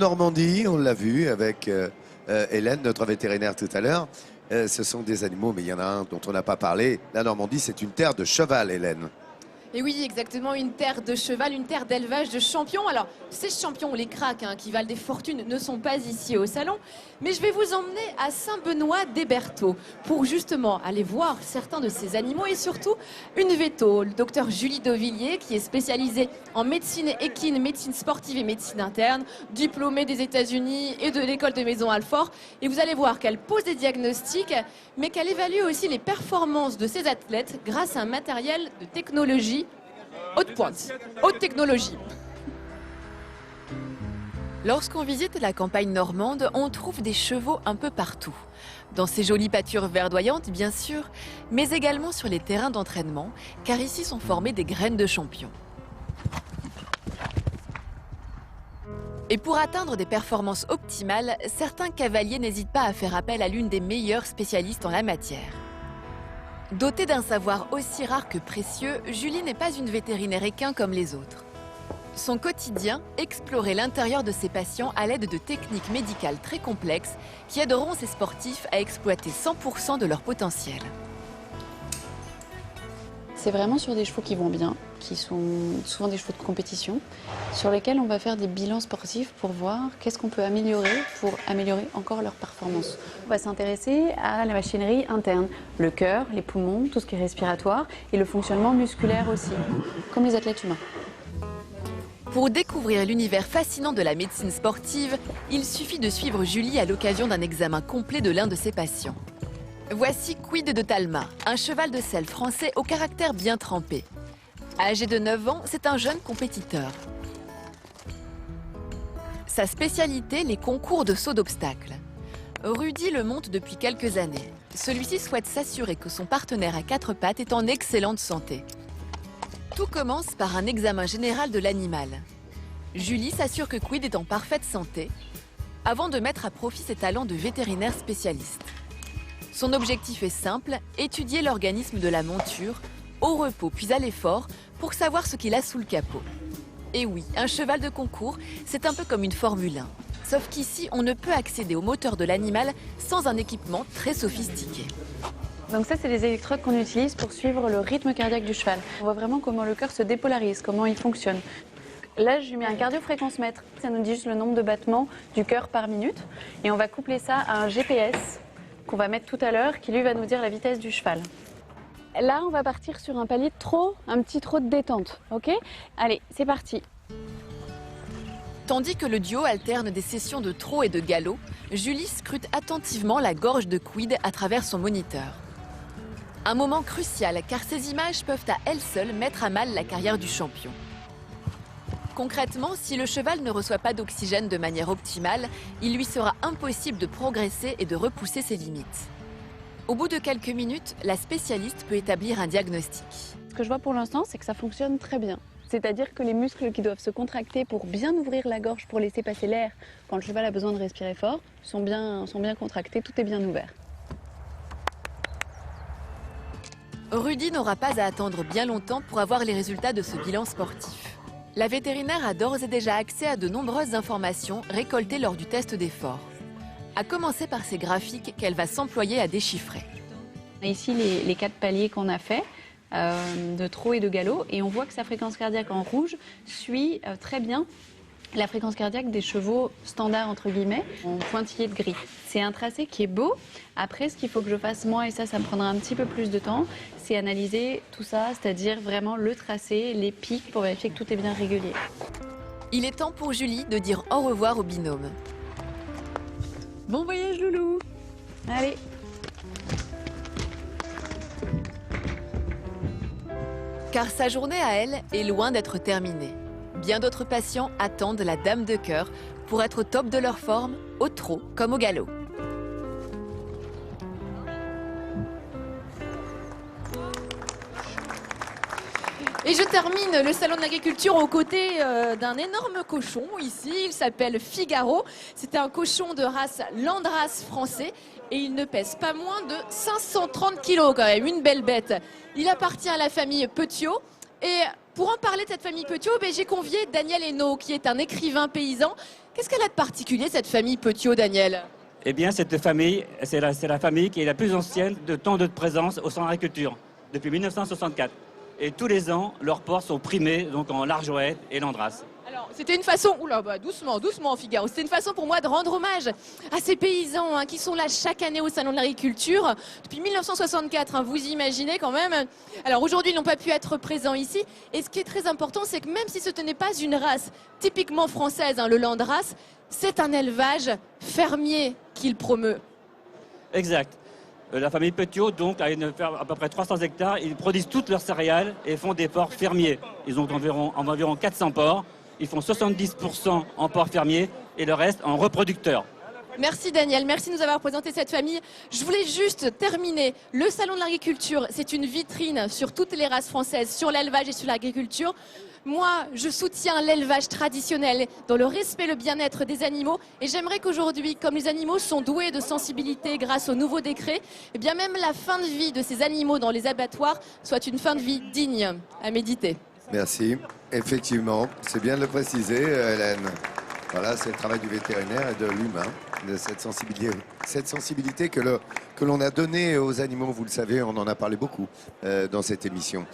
Normandie, on l'a vu avec Hélène, notre vétérinaire tout à l'heure. Ce sont des animaux, mais il y en a un dont on n'a pas parlé. La Normandie, c'est une terre de cheval, Hélène. Et oui, exactement, une terre de cheval, une terre d'élevage de champions. Alors, ces champions, les cracks, qui valent des fortunes, ne sont pas ici au salon. Mais je vais vous emmener à Saint-Benoît-des-Bertaux pour justement aller voir certains de ces animaux et surtout une véto, le docteur Julie Dauvilliers, qui est spécialisée en médecine équine, médecine sportive et médecine interne, diplômée des États-Unis et de l'école de Maison Alfort. Et vous allez voir qu'elle pose des diagnostics, mais qu'elle évalue aussi les performances de ses athlètes grâce à un matériel de technologie haute pointe, haute technologie. Lorsqu'on visite la campagne normande, on trouve des chevaux un peu partout. Dans ces jolies pâtures verdoyantes, bien sûr, mais également sur les terrains d'entraînement, car ici sont formées des graines de champions. Et pour atteindre des performances optimales, certains cavaliers n'hésitent pas à faire appel à l'une des meilleures spécialistes en la matière. Dotée d'un savoir aussi rare que précieux, Julie n'est pas une vétérinaire équin comme les autres. Son quotidien, explorer l'intérieur de ses patients à l'aide de techniques médicales très complexes qui aideront ces sportifs à exploiter 100% de leur potentiel. C'est vraiment sur des chevaux qui vont bien, qui sont souvent des chevaux de compétition, sur lesquels on va faire des bilans sportifs pour voir qu'est-ce qu'on peut améliorer pour améliorer encore leur performance. On va s'intéresser à la machinerie interne, le cœur, les poumons, tout ce qui est respiratoire et le fonctionnement musculaire aussi, comme les athlètes humains. Pour découvrir l'univers fascinant de la médecine sportive, il suffit de suivre Julie à l'occasion d'un examen complet de l'un de ses patients. Voici Quid de Talma, un cheval de selle français au caractère bien trempé. Âgé de 9 ans, c'est un jeune compétiteur. Sa spécialité, les concours de saut d'obstacles. Rudy le monte depuis quelques années. Celui-ci souhaite s'assurer que son partenaire à quatre pattes est en excellente santé. Tout commence par un examen général de l'animal. Julie s'assure que Quid est en parfaite santé, avant de mettre à profit ses talents de vétérinaire spécialiste. Son objectif est simple, étudier l'organisme de la monture, au repos puis à l'effort, pour savoir ce qu'il a sous le capot. Et oui, un cheval de concours, c'est un peu comme une Formule 1. Sauf qu'ici, on ne peut accéder au moteur de l'animal sans un équipement très sophistiqué. Donc ça, c'est les électrodes qu'on utilise pour suivre le rythme cardiaque du cheval. On voit vraiment comment le cœur se dépolarise, comment il fonctionne. Là, je lui mets un cardiofréquencemètre. Ça nous dit juste le nombre de battements du cœur par minute. Et on va coupler ça à un GPS qu'on va mettre tout à l'heure, qui lui va nous dire la vitesse du cheval. Là, on va partir sur un palier de trot, un petit trot de détente, ok? Allez, c'est parti. Tandis que le duo alterne des sessions de trot et de galop, Julie scrute attentivement la gorge de Quid à travers son moniteur. Un moment crucial, car ces images peuvent à elles seules mettre à mal la carrière du champion. Concrètement, si le cheval ne reçoit pas d'oxygène de manière optimale, il lui sera impossible de progresser et de repousser ses limites. Au bout de quelques minutes, la spécialiste peut établir un diagnostic. Ce que je vois pour l'instant, c'est que ça fonctionne très bien. C'est-à-dire que les muscles qui doivent se contracter pour bien ouvrir la gorge, pour laisser passer l'air quand le cheval a besoin de respirer fort, sont bien contractés, tout est bien ouvert. Rudy n'aura pas à attendre bien longtemps pour avoir les résultats de ce bilan sportif. La vétérinaire a d'ores et déjà accès à de nombreuses informations récoltées lors du test d'effort. À commencer par ces graphiques qu'elle va s'employer à déchiffrer. Ici, les 4 paliers qu'on a fait, de trot et de galop, et on voit que sa fréquence cardiaque en rouge suit très bien la fréquence cardiaque des chevaux standards, entre guillemets, en pointillé de gris. C'est un tracé qui est beau. Après, ce qu'il faut que je fasse moi, et ça me prendra un petit peu plus de temps, c'est analyser tout ça, c'est-à-dire vraiment le tracé, les pics, pour vérifier que tout est bien régulier. Il est temps pour Julie de dire au revoir au binôme. Bon voyage, loulou! Allez! Car sa journée à elle est loin d'être terminée. Bien d'autres patients attendent la dame de cœur pour être au top de leur forme, au trot comme au galop. Et je termine le salon de l'agriculture aux côtés d'un énorme cochon ici. Il s'appelle Figaro. C'est un cochon de race Landrace français et il ne pèse pas moins de 530 kilos quand même, une belle bête. Il appartient à la famille Petiot et pour en parler de cette famille Petiot, j'ai convié Daniel Hainaut qui est un écrivain paysan. Qu'est-ce qu'elle a de particulier, cette famille Petiot, Daniel? Eh bien, cette famille, c'est la famille qui est la plus ancienne de temps de présence au centre d'agriculture, depuis 1964. Et tous les ans, leurs porcs sont primés donc en Largeouette et Landras. Alors, c'était une façon, doucement Figaro, c'était une façon pour moi de rendre hommage à ces paysans qui sont là chaque année au Salon de l'Agriculture. Depuis 1964, vous imaginez quand même. Alors aujourd'hui, ils n'ont pas pu être présents ici. Et ce qui est très important, c'est que même si ce n'est pas une race typiquement française, le Landras, c'est un élevage fermier qu'il promeut. Exact. La famille Petiot donc, a une ferme à peu près 300 hectares. Ils produisent toutes leurs céréales et font des porcs fermiers. Ils ont environ 400 porcs. Ils font 70% en porcs fermiers et le reste en reproducteurs. Merci Daniel, merci de nous avoir présenté cette famille. Je voulais juste terminer. Le Salon de l'Agriculture, c'est une vitrine sur toutes les races françaises, sur l'élevage et sur l'agriculture. Moi, je soutiens l'élevage traditionnel dans le respect et le bien-être des animaux. Et j'aimerais qu'aujourd'hui, comme les animaux sont doués de sensibilité grâce au nouveau décret, eh bien même la fin de vie de ces animaux dans les abattoirs soit une fin de vie digne à méditer. Merci. Effectivement, c'est bien de le préciser, Hélène. Voilà, c'est le travail du vétérinaire et de l'humain, de cette sensibilité que l'on a donnée aux animaux. Vous le savez, on en a parlé beaucoup dans cette émission.